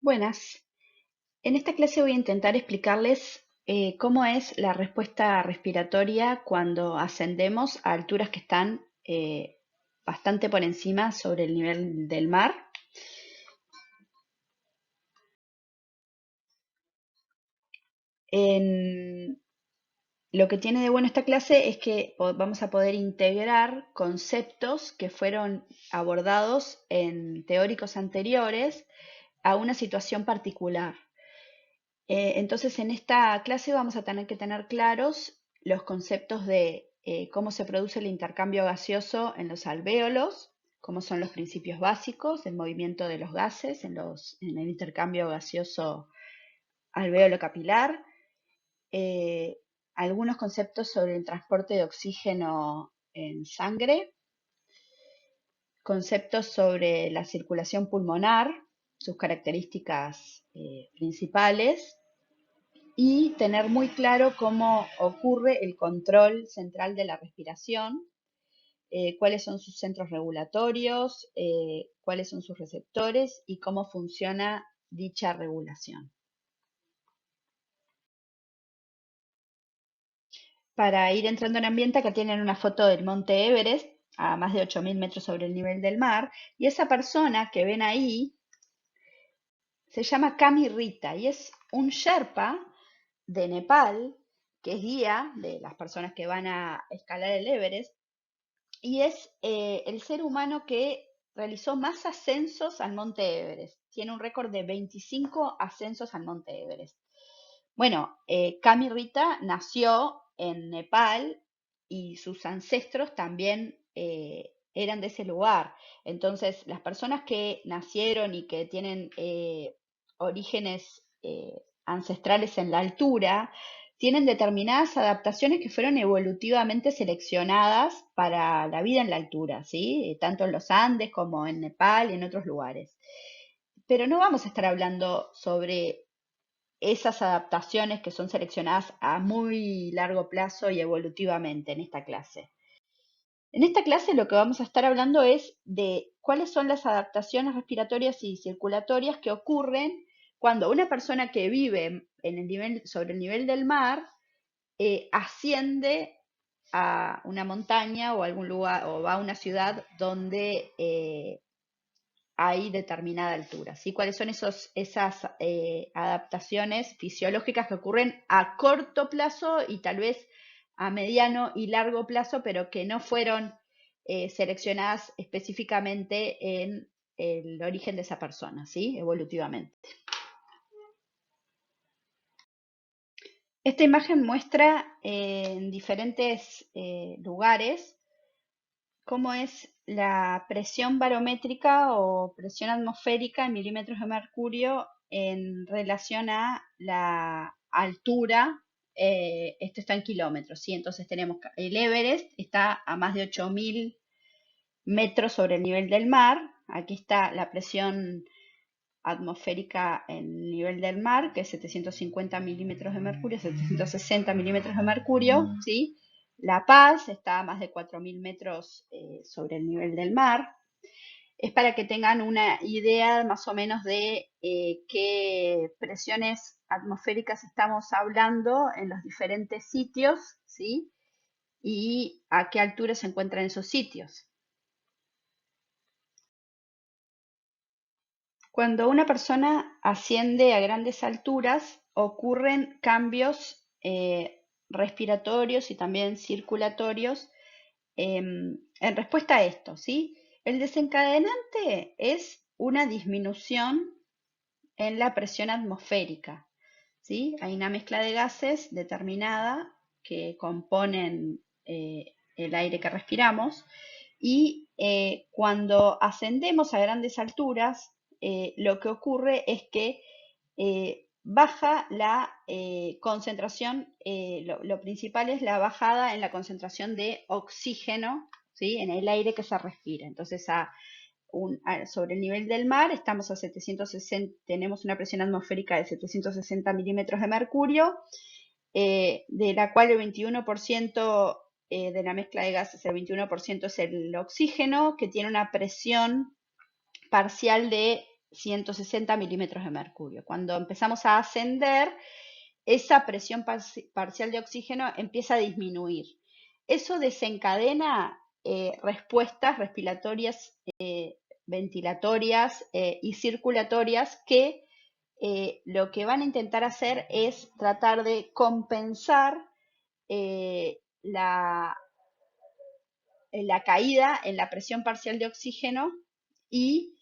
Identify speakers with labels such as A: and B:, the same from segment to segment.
A: Buenas. En esta clase voy a intentar explicarles cómo es la respuesta respiratoria cuando ascendemos a alturas que están bastante por encima sobre el nivel del mar. Lo que tiene de bueno esta clase es que vamos a poder integrar conceptos que fueron abordados en teóricos anteriores a una situación particular. Entonces, en esta clase vamos a tener que tener claros los conceptos de cómo se produce el intercambio gaseoso en los alvéolos, cómo son los principios básicos del movimiento de los gases en el intercambio gaseoso alvéolo capilar, eh, algunos conceptos sobre el transporte de oxígeno en sangre, conceptos sobre la circulación pulmonar, sus características principales y tener muy claro cómo ocurre el control central de la respiración, cuáles son sus centros regulatorios, cuáles son sus receptores y cómo funciona dicha regulación. Para ir entrando en ambiente, acá tienen una foto del monte Everest a más de 8.000 metros sobre el nivel del mar, y esa persona que ven ahí se llama Kami Rita y es un Sherpa de Nepal, que es guía de las personas que van a escalar el Everest, y es el ser humano que realizó más ascensos al Monte Everest. Tiene un récord de 25 ascensos al Monte Everest. Bueno, Kami Rita nació en Nepal y sus ancestros también eran de ese lugar. Entonces, las personas que nacieron y que tienen orígenes ancestrales en la altura, tienen determinadas adaptaciones que fueron evolutivamente seleccionadas para la vida en la altura, ¿sí? Tanto en los Andes como en Nepal y en otros lugares. Pero no vamos a estar hablando sobre esas adaptaciones que son seleccionadas a muy largo plazo y evolutivamente en esta clase. En esta clase lo que vamos a estar hablando es de cuáles son las adaptaciones respiratorias y circulatorias que ocurren cuando una persona que vive en el nivel, sobre el nivel del mar asciende a una montaña o a algún lugar o va a una ciudad donde hay determinada altura, ¿sí? ¿Cuáles son esas adaptaciones fisiológicas que ocurren a corto plazo y tal vez a mediano y largo plazo, pero que no fueron seleccionadas específicamente en el origen de esa persona, ¿sí? Evolutivamente. Esta imagen muestra en diferentes lugares cómo es la presión barométrica o presión atmosférica en milímetros de mercurio en relación a la altura. Esto está en kilómetros, ¿sí? Entonces tenemos el Everest, está a más de 8.000 metros sobre el nivel del mar. Aquí está la presión atmosférica en el nivel del mar, que es 750 milímetros de mercurio, 760 milímetros de mercurio, ¿sí? La Paz está a más de 4.000 metros sobre el nivel del mar. Es para que tengan una idea más o menos de qué presiones atmosféricas estamos hablando en los diferentes sitios, ¿sí? Y a qué altura se encuentran esos sitios. Cuando una persona asciende a grandes alturas, ocurren cambios respiratorios y también circulatorios en respuesta a esto, ¿sí? El desencadenante es una disminución en la presión atmosférica, ¿sí? Hay una mezcla de gases determinada que componen el aire que respiramos y cuando ascendemos a grandes alturas, lo que ocurre es que baja la concentración, lo principal es la bajada en la concentración de oxígeno, ¿sí? En el aire que se respira. Entonces, sobre el nivel del mar estamos a 760, tenemos una presión atmosférica de 760 milímetros de mercurio, de la cual el 21% de la mezcla de gases, el 21% es el oxígeno, que tiene una presión parcial de 160 milímetros de mercurio. Cuando empezamos a ascender, esa presión parcial de oxígeno empieza a disminuir. Eso desencadena respuestas respiratorias, ventilatorias y circulatorias que lo que van a intentar hacer es tratar de compensar la caída en la presión parcial de oxígeno y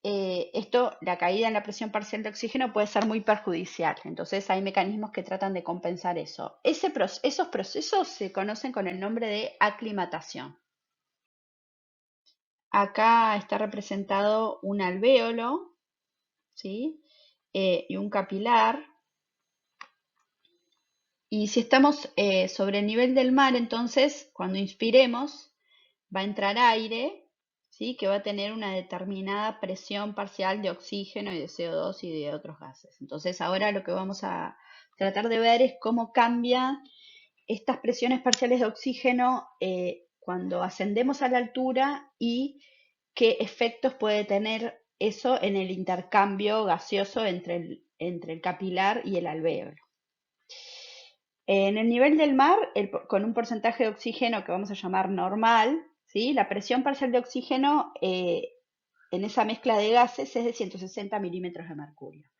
A: la caída en la presión parcial de oxígeno puede ser muy perjudicial. Entonces hay mecanismos que tratan de compensar eso. Esos procesos se conocen con el nombre de aclimatación. Acá está representado un alvéolo, ¿sí? Y un capilar. Y si estamos sobre el nivel del mar, entonces cuando inspiremos va a entrar aire, ¿sí? Que va a tener una determinada presión parcial de oxígeno y de CO2 y de otros gases. Entonces ahora lo que vamos a tratar de ver es cómo cambian estas presiones parciales de oxígeno cuando ascendemos a la altura y qué efectos puede tener eso en el intercambio gaseoso entre el capilar y el alvéolo. En el nivel del mar, con un porcentaje de oxígeno que vamos a llamar normal, ¿sí? La presión parcial de oxígeno en esa mezcla de gases es de 160 milímetros de mercurio.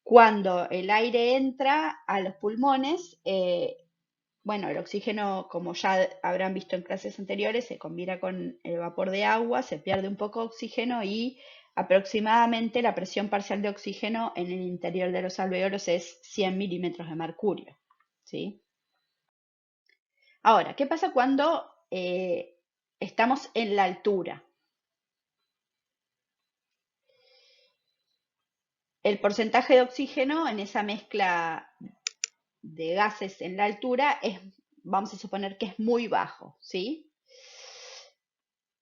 A: Cuando el aire entra a los pulmones, bueno, el oxígeno, como ya habrán visto en clases anteriores, se combina con el vapor de agua, se pierde un poco de oxígeno y aproximadamente la presión parcial de oxígeno en el interior de los alvéolos es 100 milímetros de mercurio, ¿sí? Ahora, ¿qué pasa cuando estamos en la altura? El porcentaje de oxígeno en esa mezcla de gases en la altura vamos a suponer que es muy bajo, ¿sí?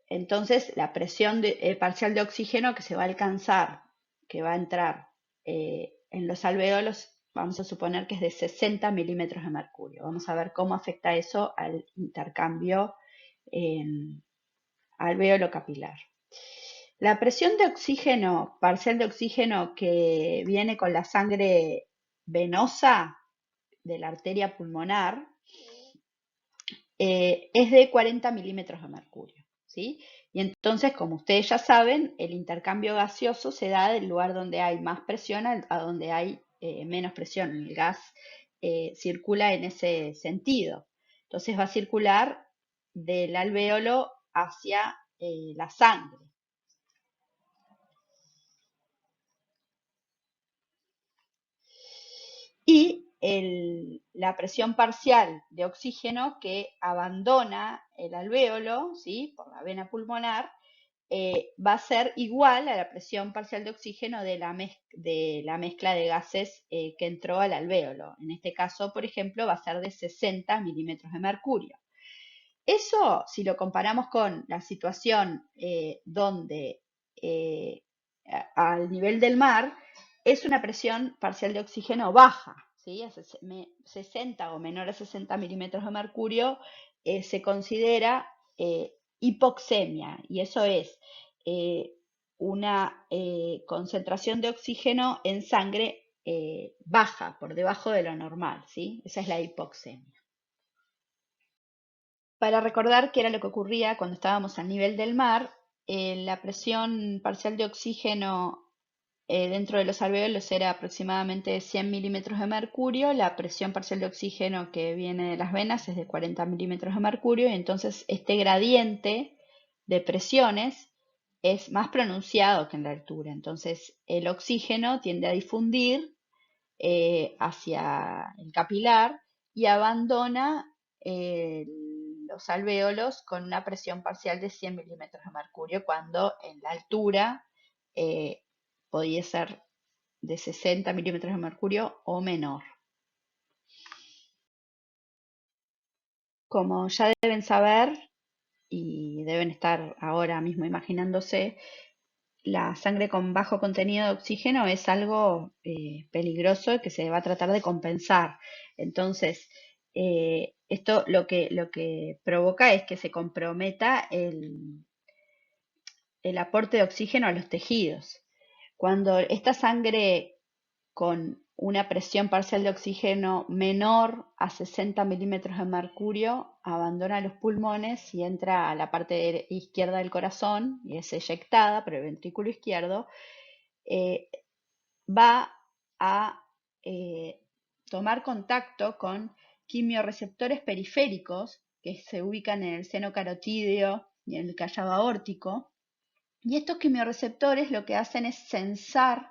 A: Entonces, la presión parcial de oxígeno que se va a alcanzar, que va a entrar en los alvéolos, vamos a suponer que es de 60 milímetros de mercurio. Vamos a ver cómo afecta eso al intercambio alvéolo capilar. La presión de oxígeno, parcial de oxígeno que viene con la sangre venosa de la arteria pulmonar, es de 40 milímetros de mercurio, ¿sí? Y entonces, como ustedes ya saben, el intercambio gaseoso se da del lugar donde hay más presión a donde hay menos presión. El gas circula en ese sentido. Entonces va a circular del alvéolo hacia la sangre. Y la presión parcial de oxígeno que abandona el alvéolo, ¿sí? Por la vena pulmonar, va a ser igual a la presión parcial de oxígeno de la mezcla de gases que entró al alvéolo. En este caso, por ejemplo, va a ser de 60 milímetros de mercurio. Eso, si lo comparamos con la situación donde al nivel del mar, es una presión parcial de oxígeno baja, ¿sí? 60 o menor a 60 milímetros de mercurio se considera hipoxemia, y eso es una concentración de oxígeno en sangre baja, por debajo de lo normal, ¿sí? Esa es la hipoxemia. Para recordar qué era lo que ocurría cuando estábamos al nivel del mar, la presión parcial de oxígeno dentro de los alvéolos era aproximadamente 100 milímetros de mercurio, la presión parcial de oxígeno que viene de las venas es de 40 milímetros de mercurio, y entonces este gradiente de presiones es más pronunciado que en la altura. Entonces el oxígeno tiende a difundir hacia el capilar y abandona los alvéolos con una presión parcial de 100 milímetros de mercurio, cuando en la altura podía ser de 60 milímetros de mercurio o menor. Como ya deben saber y deben estar ahora mismo imaginándose, la sangre con bajo contenido de oxígeno es algo peligroso que se va a tratar de compensar. Entonces, esto lo que provoca es que se comprometa el aporte de oxígeno a los tejidos. Cuando esta sangre con una presión parcial de oxígeno menor a 60 milímetros de mercurio abandona los pulmones y entra a la parte izquierda del corazón y es eyectada por el ventrículo izquierdo, eh, va a tomar contacto con quimiorreceptores periféricos que se ubican en el seno carotídeo y en el callado aórtico. Y estos quimiorreceptores lo que hacen es sensar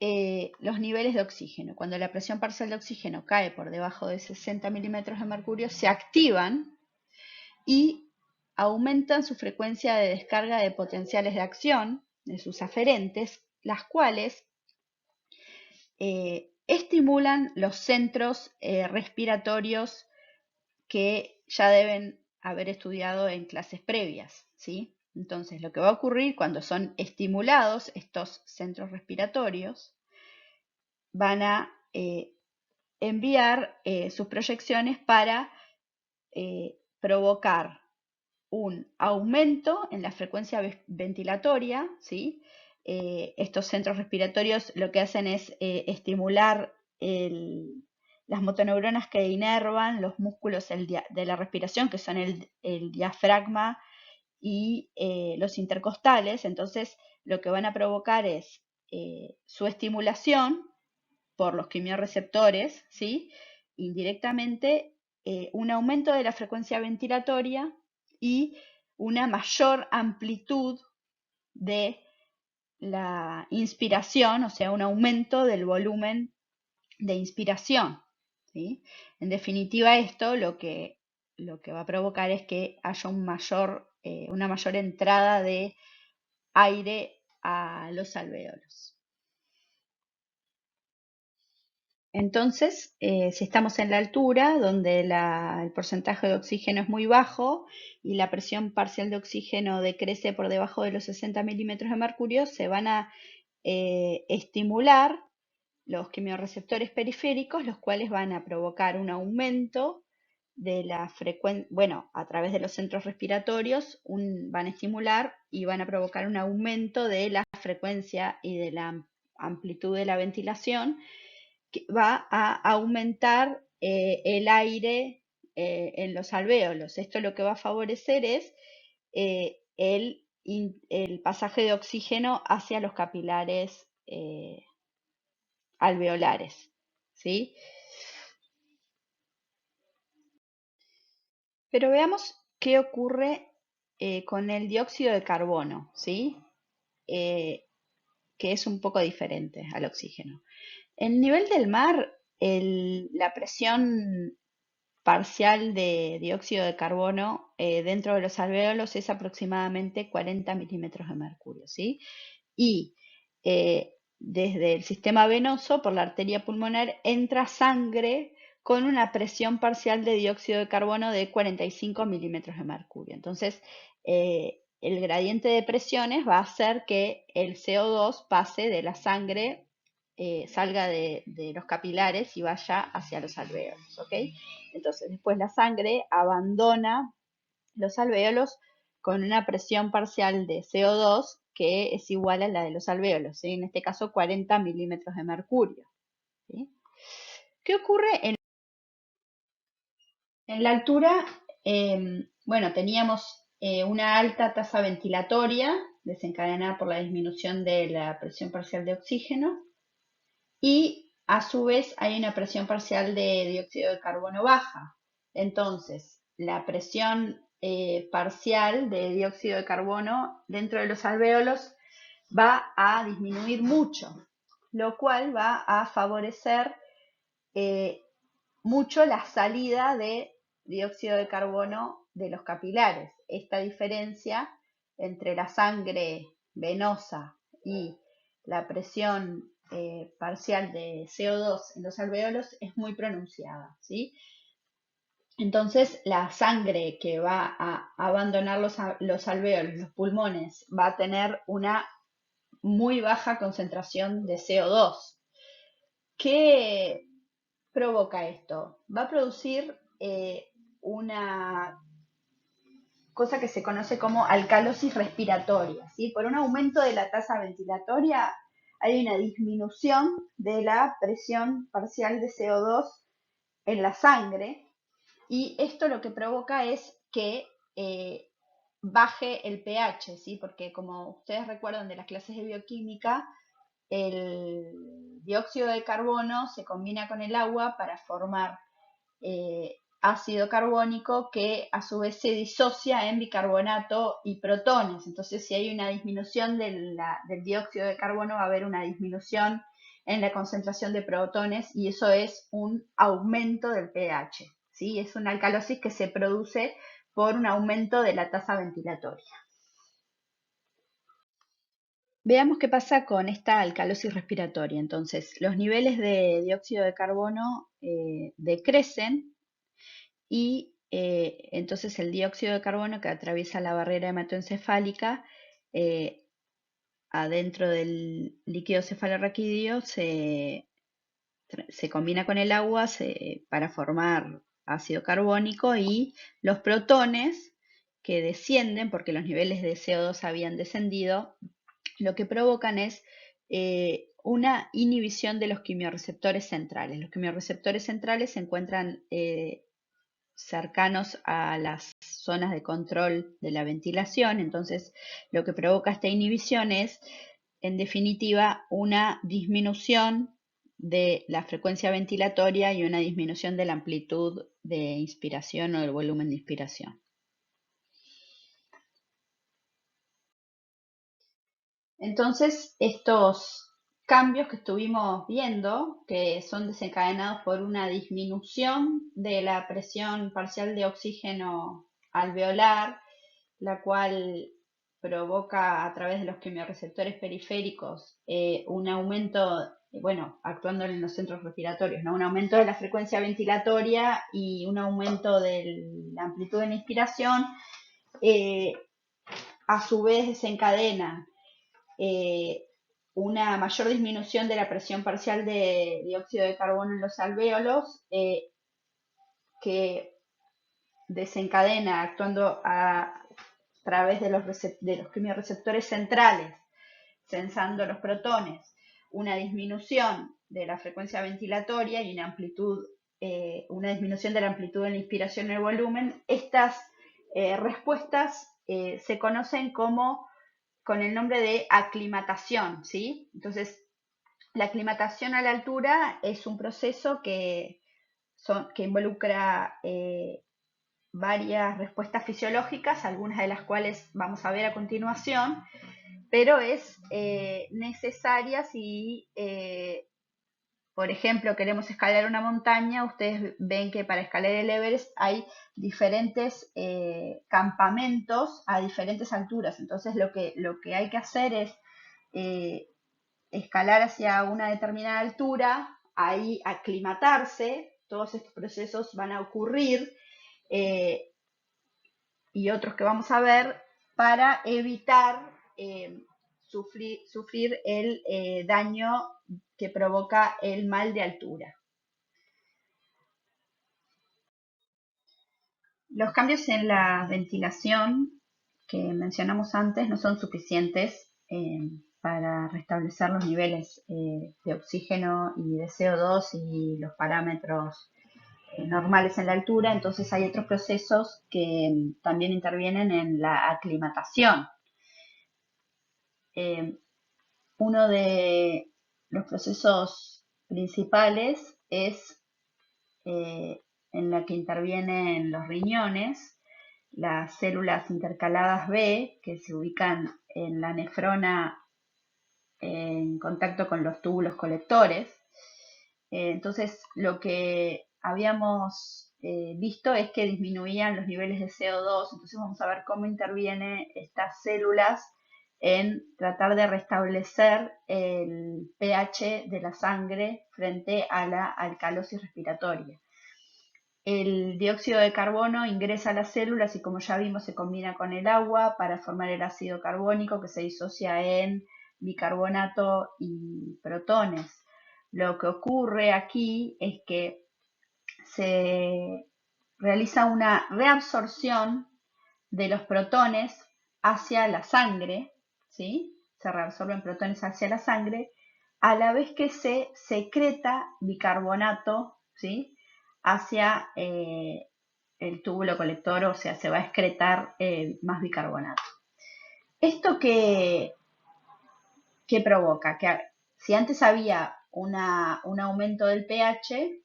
A: los niveles de oxígeno. Cuando la presión parcial de oxígeno cae por debajo de 60 milímetros de mercurio, se activan y aumentan su frecuencia de descarga de potenciales de acción, de sus aferentes, las cuales estimulan los centros respiratorios que ya deben haber estudiado en clases previas, ¿sí? Entonces, lo que va a ocurrir cuando son estimulados estos centros respiratorios, van a enviar sus proyecciones para provocar un aumento en la frecuencia ventilatoria, ¿sí? Estos centros respiratorios lo que hacen es estimular las motoneuronas que inervan los músculos de la respiración, que son el diafragma y los intercostales. Entonces, lo que van a provocar es su estimulación por los quimiorreceptores, ¿sí? Indirectamente, un aumento de la frecuencia ventilatoria y una mayor amplitud de la inspiración, o sea, un aumento del volumen de inspiración, ¿sí? En definitiva, esto lo que va a provocar es que haya una mayor entrada de aire a los alvéolos. Entonces, si estamos en la altura, donde el porcentaje de oxígeno es muy bajo y la presión parcial de oxígeno decrece por debajo de los 60 milímetros de mercurio, se van a estimular los quimiorreceptores periféricos, los cuales van a provocar un aumento de la frecuencia, bueno, a través de los centros respiratorios, van a estimular y van a provocar un aumento de la frecuencia y de la amplitud de la ventilación, que va a aumentar el aire en los alvéolos. Esto lo que va a favorecer es el pasaje de oxígeno hacia los capilares alveolares, ¿sí? Pero veamos qué ocurre con el dióxido de carbono, ¿sí? Que es un poco diferente al oxígeno. En el nivel del mar, la presión parcial de dióxido de carbono dentro de los alvéolos es aproximadamente 40 milímetros de mercurio, ¿sí? Y desde el sistema venoso, por la arteria pulmonar, entra sangre con una presión parcial de dióxido de carbono de 45 milímetros de mercurio. Entonces, el gradiente de presiones va a hacer que el CO2 pase de la sangre, salga de los capilares y vaya hacia los alvéolos, ¿ok? Entonces, después la sangre abandona los alvéolos con una presión parcial de CO2 que es igual a la de los alvéolos, ¿sí? En este caso 40 milímetros de mercurio, ¿sí? ¿Qué ocurre en la altura? Bueno, teníamos una alta tasa ventilatoria desencadenada por la disminución de la presión parcial de oxígeno y a su vez hay una presión parcial de dióxido de carbono baja. Entonces, la presión parcial de dióxido de carbono dentro de los alvéolos va a disminuir mucho, lo cual va a favorecer eh, mucho la salida de dióxido de carbono de los capilares. Esta diferencia entre la sangre venosa y la presión parcial de CO2 en los alvéolos es muy pronunciada, ¿sí? Entonces, la sangre que va a abandonar los alvéolos, los pulmones, va a tener una muy baja concentración de CO2. ¿Qué provoca esto? Va a producir una cosa que se conoce como alcalosis respiratoria, ¿sí? Por un aumento de la tasa ventilatoria hay una disminución de la presión parcial de CO2 en la sangre, y esto lo que provoca es que baje el pH, ¿sí? Porque como ustedes recuerdan de las clases de bioquímica, el dióxido de carbono se combina con el agua para formar ácido carbónico, que a su vez se disocia en bicarbonato y protones. Entonces, si hay una disminución del dióxido de carbono, va a haber una disminución en la concentración de protones, y eso es un aumento del pH, ¿sí? Es una alcalosis que se produce por un aumento de la tasa ventilatoria. Veamos qué pasa con esta alcalosis respiratoria. Entonces, los niveles de dióxido de carbono decrecen, y entonces el dióxido de carbono que atraviesa la barrera hematoencefálica eh, adentro del líquido cefalorraquídeo se combina con el agua para formar ácido carbónico, y los protones que descienden, porque los niveles de CO2 habían descendido, lo que provocan es una inhibición de los quimiorreceptores centrales. Los quimiorreceptores centrales se encuentran cercanos a las zonas de control de la ventilación. Entonces, lo que provoca esta inhibición es, en definitiva, una disminución de la frecuencia ventilatoria y una disminución de la amplitud de inspiración o del volumen de inspiración. Entonces, estos cambios que estuvimos viendo, que son desencadenados por una disminución de la presión parcial de oxígeno alveolar, la cual provoca a través de los quimiorreceptores periféricos un aumento, bueno, actuando en los centros respiratorios, ¿no? Un aumento de la frecuencia ventilatoria y un aumento de la amplitud de la inspiración, eh, a su vez desencadena eh, una mayor disminución de la presión parcial de dióxido de carbono en los alvéolos, que desencadena, actuando a través de los quimiorreceptores centrales, sensando los protones, una disminución de la frecuencia ventilatoria y una disminución de la amplitud de la inspiración en el volumen. Estas respuestas se conocen con el nombre de aclimatación, ¿sí? Entonces, la aclimatación a la altura es un proceso que involucra varias respuestas fisiológicas, algunas de las cuales vamos a ver a continuación, pero es necesaria si, por ejemplo, queremos escalar una montaña. Ustedes ven que para escalar el Everest hay diferentes campamentos a diferentes alturas. Entonces, lo que hay que hacer es eh, escalar hacia una determinada altura, ahí aclimatarse. Todos estos procesos van a ocurrir, eh, y otros que vamos a ver, para evitar sufrir el daño que provoca el mal de altura. Los cambios en la ventilación que mencionamos antes no son suficientes para restablecer los niveles de oxígeno y de CO2 y los parámetros normales en la altura. Entonces hay otros procesos que también intervienen en la aclimatación. Uno de los procesos principales es en la que intervienen los riñones, las células intercaladas B, que se ubican en la nefrona en contacto con los túbulos colectores. Entonces, lo que habíamos visto es que disminuían los niveles de CO2. Entonces vamos a ver cómo intervienen estas células en tratar de restablecer el pH de la sangre frente a la alcalosis respiratoria. El dióxido de carbono ingresa a las células y, como ya vimos, se combina con el agua para formar el ácido carbónico, que se disocia en bicarbonato y protones. Lo que ocurre aquí es que se realiza una reabsorción de los protones hacia la sangre, ¿sí? Se reabsorben protones hacia la sangre, a la vez que se secreta bicarbonato, ¿sí? Hacia el túbulo colector, o sea, se va a excretar más bicarbonato. ¿Esto qué provoca? Que si antes había un aumento del pH,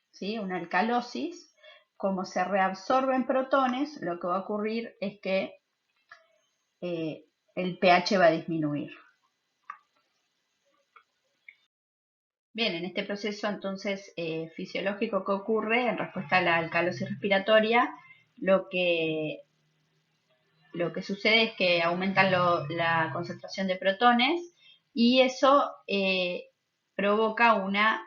A: ¿sí? Una alcalosis, como se reabsorben protones, lo que va a ocurrir es que el pH va a disminuir. Bien, en este proceso entonces fisiológico que ocurre en respuesta a la alcalosis respiratoria, lo que, lo que sucede es que aumentan la concentración de protones y eso provoca una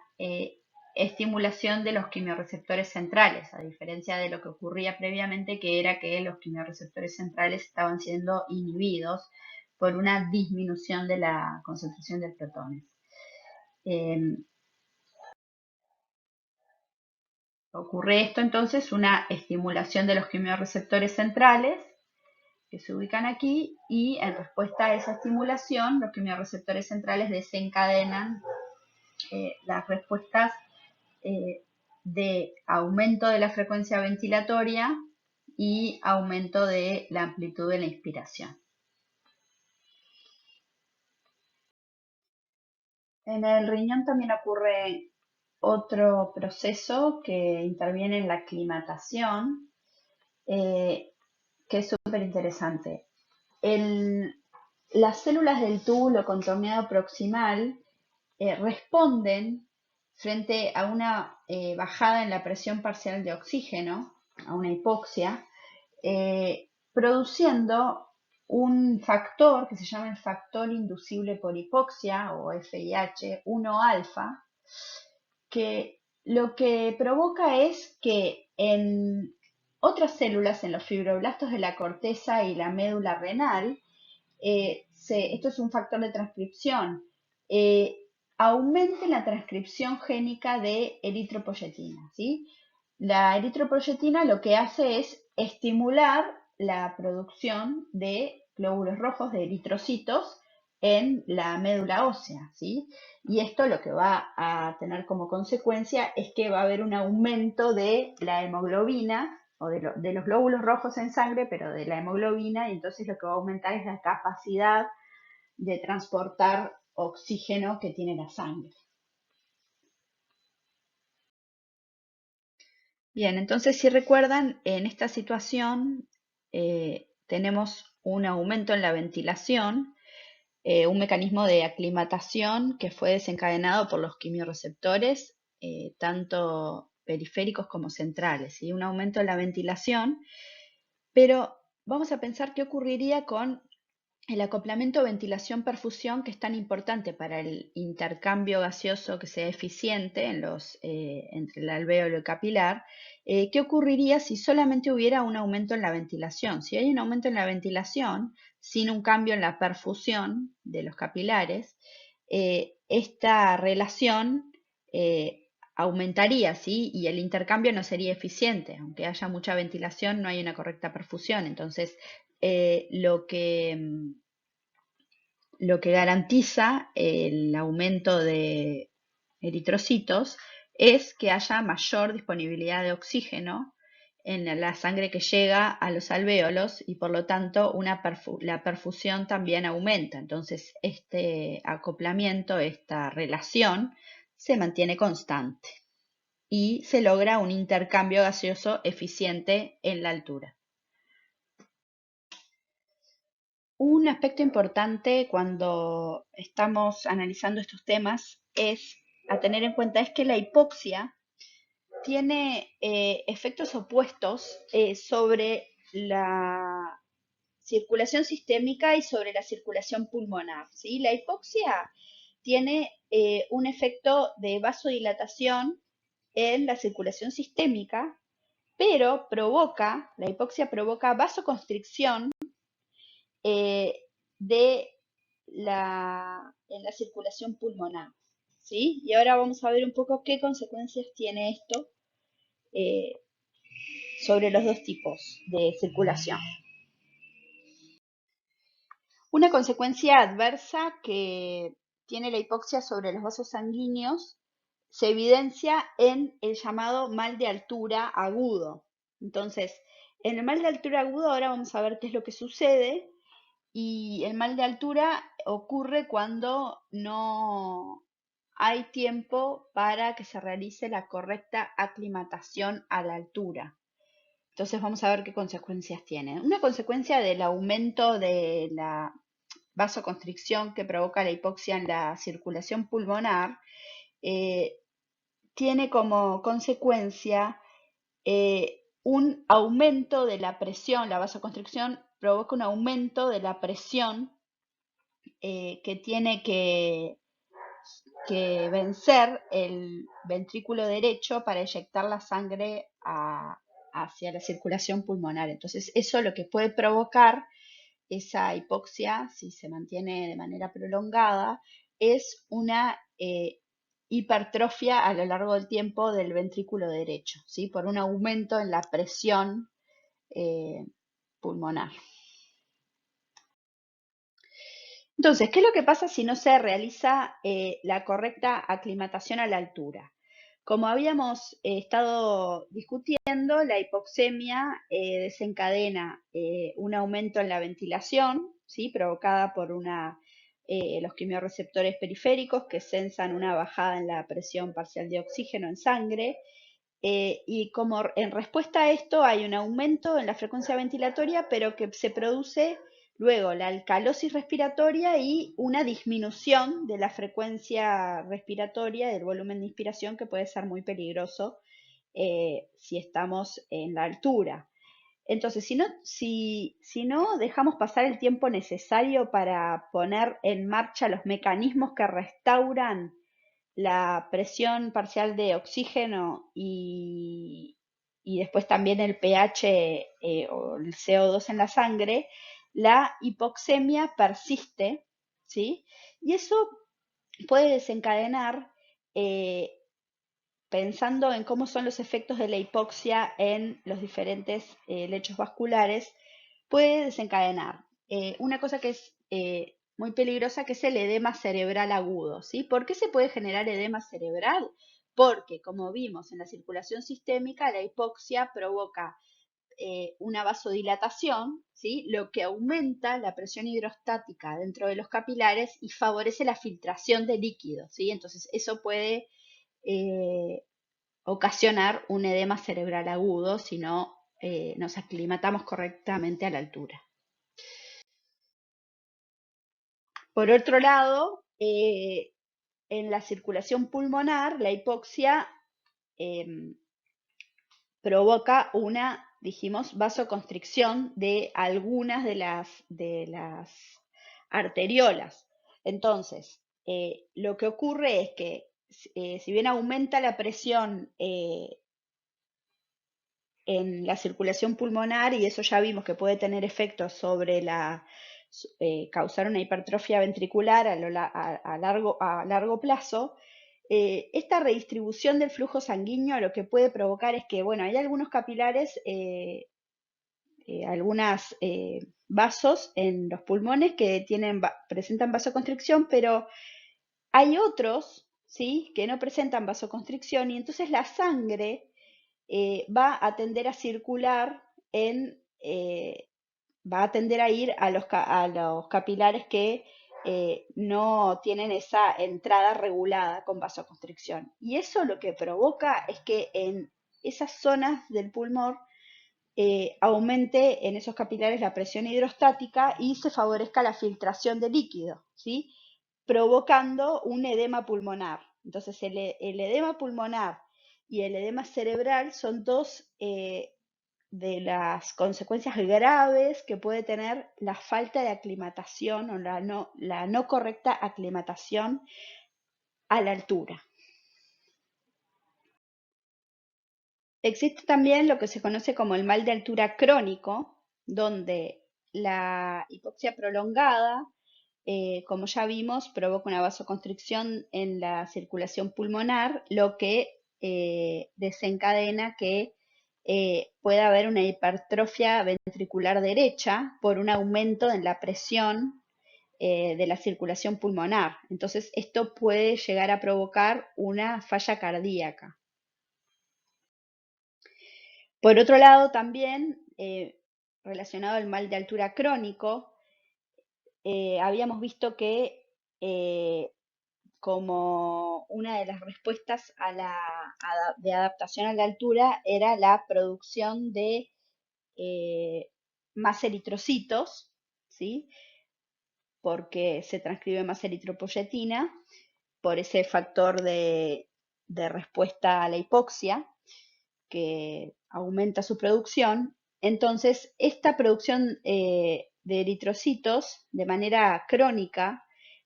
A: estimulación de los quimiorreceptores centrales, a diferencia de lo que ocurría previamente, que era que los quimiorreceptores centrales estaban siendo inhibidos por una disminución de la concentración de protones. Ocurre esto entonces, una estimulación de los quimiorreceptores centrales que se ubican aquí y en respuesta a esa estimulación los quimiorreceptores centrales desencadenan las respuestas de aumento de la frecuencia ventilatoria y aumento de la amplitud de la inspiración. En el riñón también ocurre otro proceso que interviene en la aclimatación, que es súper interesante. Las células del túbulo contorneado proximal responden frente a una bajada en la presión parcial de oxígeno, a una hipoxia, produciendo un factor que se llama el factor inducible por hipoxia o FIH 1-alfa, que lo que provoca es que en otras células, en los fibroblastos de la corteza y la médula renal, esto es un factor de transcripción, eh, aumente la transcripción génica de eritropoyetina, ¿sí? La eritropoyetina lo que hace es estimular la producción de glóbulos rojos, de eritrocitos, en la médula ósea, ¿sí? Y esto lo que va a tener como consecuencia es que va a haber un aumento de la hemoglobina o de los glóbulos rojos en sangre, pero de la hemoglobina, y entonces lo que va a aumentar es la capacidad de transportar oxígeno que tiene la sangre. Bien, entonces si recuerdan, en esta situación tenemos un aumento en la ventilación, un mecanismo de aclimatación que fue desencadenado por los quimiorreceptores, tanto periféricos como centrales, y un aumento en la ventilación, pero vamos a pensar qué ocurriría con el acoplamiento ventilación-perfusión, que es tan importante para el intercambio gaseoso que sea eficiente entre el alvéolo y el capilar. ¿Qué ocurriría si solamente hubiera un aumento en la ventilación? Si hay un aumento en la ventilación sin un cambio en la perfusión de los capilares, esta relación aumentaría, ¿sí? Y el intercambio no sería eficiente. Aunque haya mucha ventilación, no hay una correcta perfusión. Entonces, lo que garantiza el aumento de eritrocitos es que haya mayor disponibilidad de oxígeno en la sangre que llega a los alvéolos y por lo tanto la perfusión también aumenta. Entonces este acoplamiento, esta relación se mantiene constante y se logra un intercambio gaseoso eficiente en la altura. Un aspecto importante cuando estamos analizando estos temas es a tener en cuenta es que la hipoxia tiene efectos opuestos sobre la circulación sistémica y sobre la circulación pulmonar, ¿sí? La hipoxia tiene un efecto de vasodilatación en la circulación sistémica, pero la hipoxia provoca vasoconstricción eh, en la circulación pulmonar, ¿sí? Y ahora vamos a ver un poco qué consecuencias tiene esto eh, sobre los dos tipos de circulación. Una consecuencia adversa que tiene la hipoxia sobre los vasos sanguíneos se evidencia en el llamado mal de altura agudo. Entonces, en el mal de altura agudo ahora vamos a ver qué es lo que sucede, y el mal de altura ocurre cuando no hay tiempo para que se realice la correcta aclimatación a la altura. Entonces vamos a ver qué consecuencias tiene. Una consecuencia del aumento de la vasoconstricción que provoca la hipoxia en la circulación pulmonar tiene como consecuencia un aumento de la presión. La vasoconstricción provoca un aumento de la presión que tiene que vencer el ventrículo derecho para eyectar la sangre hacia la circulación pulmonar. Entonces, eso lo que puede provocar esa hipoxia, si se mantiene de manera prolongada, es una hipertrofia a lo largo del tiempo del ventrículo derecho, ¿sí? Por un aumento en la presión pulmonar. Entonces, ¿qué es lo que pasa si no se realiza la correcta aclimatación a la altura? Como habíamos estado discutiendo, la hipoxemia desencadena un aumento en la ventilación, ¿sí? Provocada por los quimiorreceptores periféricos que sensan una bajada en la presión parcial de oxígeno en sangre. Y como en respuesta a esto hay un aumento en la frecuencia ventilatoria, pero que se produce luego la alcalosis respiratoria y una disminución de la frecuencia respiratoria, del volumen de inspiración, que puede ser muy peligroso si estamos en la altura. Entonces, si no dejamos pasar el tiempo necesario para poner en marcha los mecanismos que restauran la presión parcial de oxígeno y después también el pH o el CO2 en la sangre, la hipoxemia persiste, ¿sí? Y eso puede desencadenar, pensando en cómo son los efectos de la hipoxia en los diferentes lechos vasculares, puede desencadenar una cosa que es muy peligrosa, que es el edema cerebral agudo, ¿sí? ¿Por qué se puede generar edema cerebral? Porque, como vimos en la circulación sistémica, la hipoxia provoca una vasodilatación, ¿sí? Lo que aumenta la presión hidrostática dentro de los capilares y favorece la filtración de líquidos, ¿sí? Entonces, eso puede eh, ocasionar un edema cerebral agudo si no nos aclimatamos correctamente a la altura. Por otro lado, en la circulación pulmonar, la hipoxia provoca una, dijimos, vasoconstricción de algunas de las arteriolas. Entonces, lo que ocurre es que si bien aumenta la presión en la circulación pulmonar, y eso ya vimos que puede tener efectos sobre causar una hipertrofia ventricular a largo plazo, esta redistribución del flujo sanguíneo lo que puede provocar es que, bueno, hay algunos capilares, algunos vasos en los pulmones que presentan vasoconstricción, pero hay otros, ¿sí?, que no presentan vasoconstricción, y entonces la sangre va a tender a circular va a tender a ir a los capilares que no tienen esa entrada regulada con vasoconstricción. Y eso lo que provoca es que en esas zonas del pulmón aumente en esos capilares la presión hidrostática y se favorezca la filtración de líquido, ¿sí? Provocando un edema pulmonar. Entonces, el edema pulmonar y el edema cerebral son dos de las consecuencias graves que puede tener la falta de aclimatación o la no correcta aclimatación a la altura. Existe también lo que se conoce como el mal de altura crónico, donde la hipoxia prolongada, como ya vimos, provoca una vasoconstricción en la circulación pulmonar, lo que desencadena que pueda haber una hipertrofia ventricular derecha por un aumento en la presión de la circulación pulmonar. Entonces, esto puede llegar a provocar una falla cardíaca. Por otro lado, también relacionado al mal de altura crónico, habíamos visto que como una de las respuestas de adaptación a la altura era la producción de más eritrocitos, ¿sí? Porque se transcribe más eritropoyetina por ese factor de respuesta a la hipoxia que aumenta su producción. Entonces, esta producción de eritrocitos de manera crónica,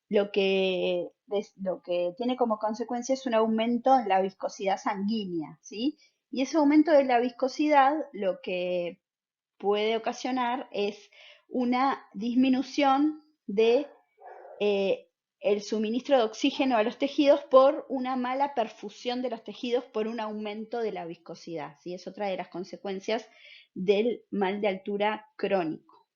A: lo que tiene como consecuencia es un aumento en la viscosidad sanguínea, ¿sí? Y ese aumento de la viscosidad lo que puede ocasionar es una disminución de eh, el suministro de oxígeno a los tejidos por una mala perfusión de los tejidos por un aumento de la viscosidad, ¿sí? Es otra de las consecuencias del mal de altura crónico.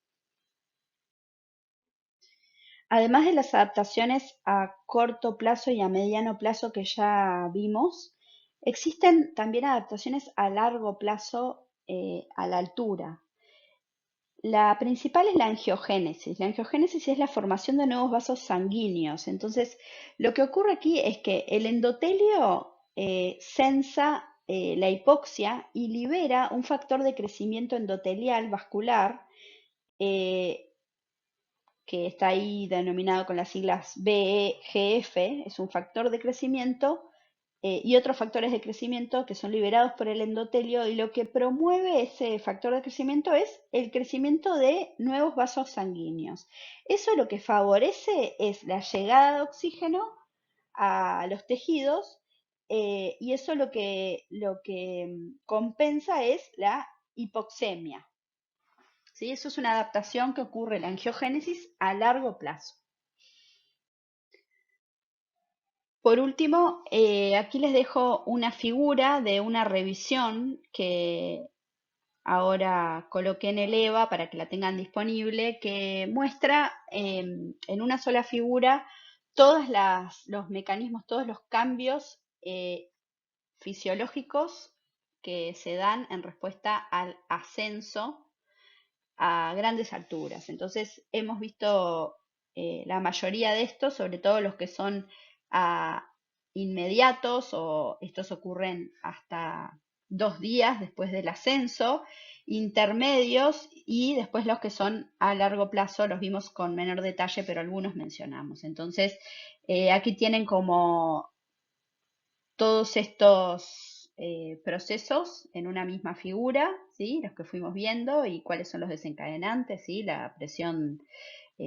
A: Además de las adaptaciones a corto plazo y a mediano plazo que ya vimos, existen también adaptaciones a largo plazo a la altura. La principal es la angiogénesis. La angiogénesis es la formación de nuevos vasos sanguíneos. Entonces, lo que ocurre aquí es que el endotelio sensa la hipoxia y libera un factor de crecimiento endotelial vascular eh, que está ahí denominado con las siglas BEGF, es un factor de crecimiento y otros factores de crecimiento que son liberados por el endotelio y lo que promueve ese factor de crecimiento es el crecimiento de nuevos vasos sanguíneos. Eso lo que favorece es la llegada de oxígeno a los tejidos y eso lo que compensa es la hipoxemia. ¿Sí? Eso es una adaptación que ocurre en la angiogénesis a largo plazo. Por último, aquí les dejo una figura de una revisión que ahora coloqué en el EVA para que la tengan disponible, que muestra en una sola figura todos los mecanismos, todos los cambios fisiológicos que se dan en respuesta al ascenso a grandes alturas. Entonces, hemos visto la mayoría de estos, sobre todo los que son inmediatos o estos ocurren hasta 2 días después del ascenso, intermedios y después los que son a largo plazo, los vimos con menor detalle, pero algunos mencionamos. Entonces, aquí tienen como todos estos procesos en una misma figura, ¿sí? Los que fuimos viendo y cuáles son los desencadenantes, ¿sí? La presión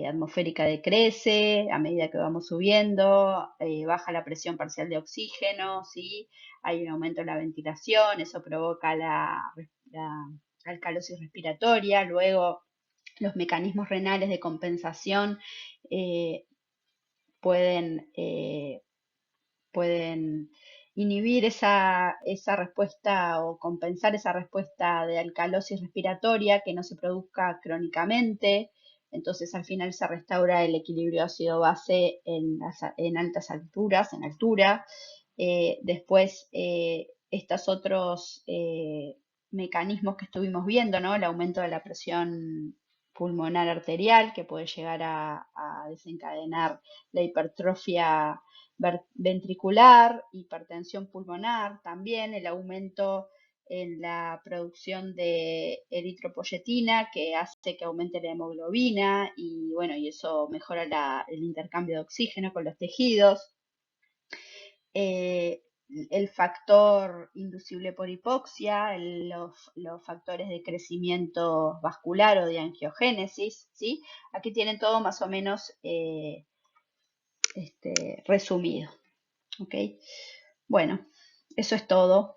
A: atmosférica decrece a medida que vamos subiendo, baja la presión parcial de oxígeno, ¿sí? Hay un aumento en la ventilación, eso provoca la alcalosis respiratoria, luego los mecanismos renales de compensación eh, pueden pueden inhibir esa respuesta o compensar esa respuesta de alcalosis respiratoria que no se produzca crónicamente. Entonces al final se restaura el equilibrio ácido-base en altas alturas, en altura. Después estos otros mecanismos que estuvimos viendo, ¿no? El aumento de la presión pulmonar arterial que puede llegar a desencadenar la hipertrofia ventricular, hipertensión pulmonar, también el aumento en la producción de eritropoyetina que hace que aumente la hemoglobina y bueno, y eso mejora el intercambio de oxígeno con los tejidos. Eh, el factor inducible por hipoxia, los factores de crecimiento vascular o de angiogénesis, ¿sí? Aquí tienen todo más o menos resumido. ¿Ok? Bueno, eso es todo.